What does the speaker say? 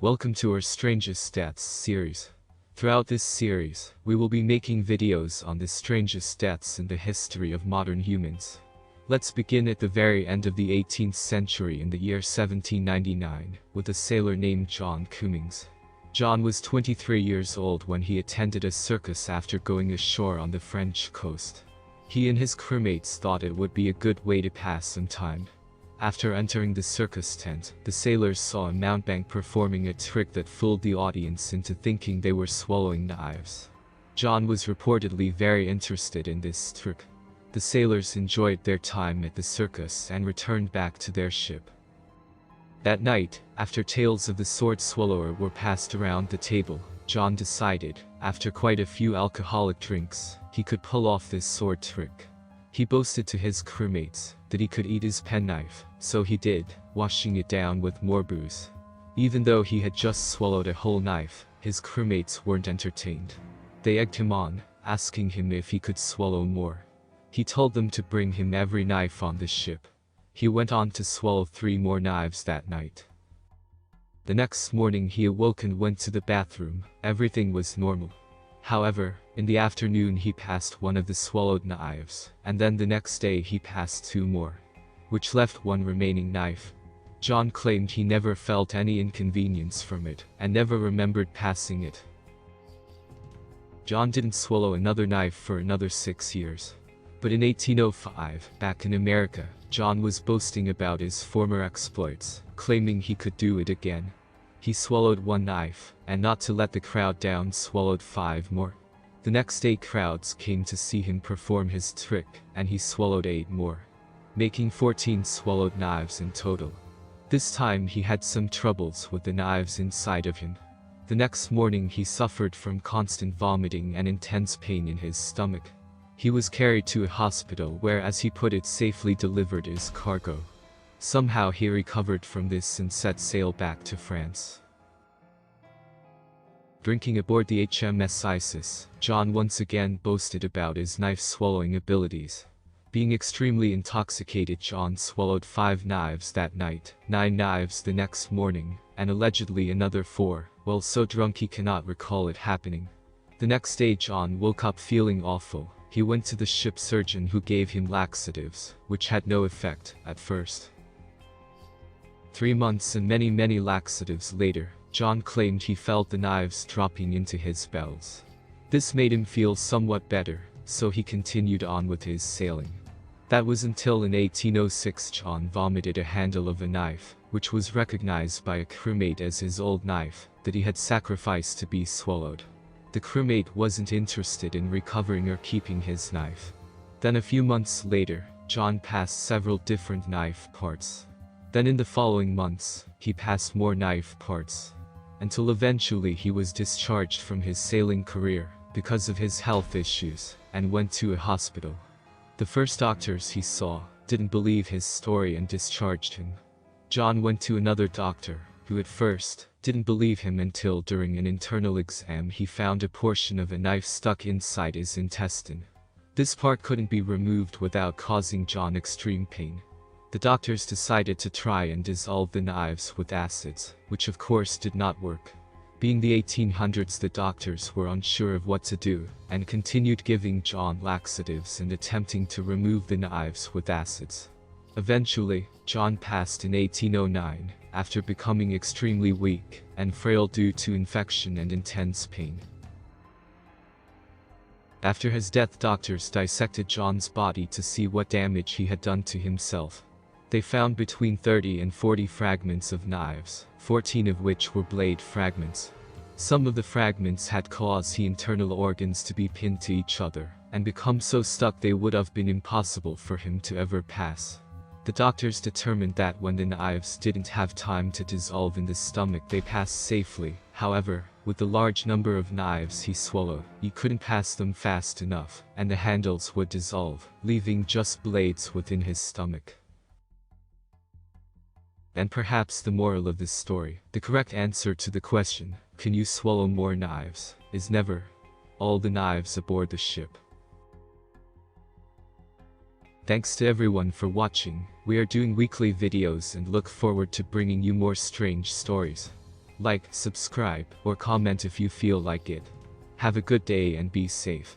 Welcome to our strangest deaths series. Throughout this series, we will be making videos on the strangest deaths in the history of modern humans. Let's begin at the very end of the 18th century in the year 1799, with a sailor named John Cummings. John was 23 years old when he attended a circus after going ashore on the French coast. He and his crewmates thought it would be a good way to pass some time. After entering the circus tent, the sailors saw a mountebank performing a trick that fooled the audience into thinking they were swallowing knives. John was reportedly very interested in this trick. The sailors enjoyed their time at the circus and returned back to their ship. That night, after tales of the sword swallower were passed around the table, John decided, after quite a few alcoholic drinks, he could pull off this sword trick. He boasted to his crewmates that he could eat his penknife, so he did, washing it down with more booze. Even though he had just swallowed a whole knife, his crewmates weren't entertained. They egged him on, asking him if he could swallow more. He told them to bring him every knife on the ship. He went on to swallow 3 more knives that night. The next morning he awoke and went to the bathroom. Everything was normal. However, in the afternoon he passed one of the swallowed knives, and then the next day he passed 2 more, which left 1 remaining knife. John claimed he never felt any inconvenience from it, and never remembered passing it. John didn't swallow another knife for another 6 years. But in 1805, back in America, John was boasting about his former exploits, claiming he could do it again. He swallowed 1 knife, and not to let the crowd down swallowed 5 more. The next day crowds came to see him perform his trick, and he swallowed 8 more, making 14 swallowed knives in total. This time he had some troubles with the knives inside of him. The next morning he suffered from constant vomiting and intense pain in his stomach. He was carried to a hospital where, as he put it, safely delivered his cargo. Somehow he recovered from this and set sail back to France. Drinking aboard the HMS Isis, John once again boasted about his knife-swallowing abilities. Being extremely intoxicated, John swallowed 5 knives that night, 9 knives the next morning, and allegedly another 4, while so drunk he cannot recall it happening. The next day John woke up feeling awful. He went to the ship surgeon, who gave him laxatives, which had no effect at first. 3 months and many laxatives later, John claimed he felt the knives dropping into his bowels. This made him feel somewhat better, so he continued on with his sailing. That was until in 1806 John vomited a handle of a knife, which was recognized by a crewmate as his old knife, that he had sacrificed to be swallowed. The crewmate wasn't interested in recovering or keeping his knife. Then a few months later, John passed several different knife parts. Then in the following months, he passed more knife parts, until eventually he was discharged from his sailing career because of his health issues, and went to a hospital. The first doctors he saw didn't believe his story and discharged him. John went to another doctor, who at first didn't believe him until during an internal exam he found a portion of a knife stuck inside his intestine. This part couldn't be removed without causing John extreme pain. The doctors decided to try and dissolve the knives with acids, which of course did not work. Being the 1800s, the doctors were unsure of what to do, and continued giving John laxatives and attempting to remove the knives with acids. Eventually, John passed in 1809, after becoming extremely weak and frail due to infection and intense pain. After his death, doctors dissected John's body to see what damage he had done to himself. They found between 30 and 40 fragments of knives, 14 of which were blade fragments. Some of the fragments had caused the internal organs to be pinned to each other, and become so stuck they would have been impossible for him to ever pass. The doctors determined that when the knives didn't have time to dissolve in the stomach, they passed safely. However, with the large number of knives he swallowed, he couldn't pass them fast enough, and the handles would dissolve, leaving just blades within his stomach. And perhaps the moral of this story, the correct answer to the question, can you swallow more knives, is never. All the knives aboard the ship. Thanks to everyone for watching. We are doing weekly videos and look forward to bringing you more strange stories. Like, subscribe, or comment if you feel like it. Have a good day and be safe.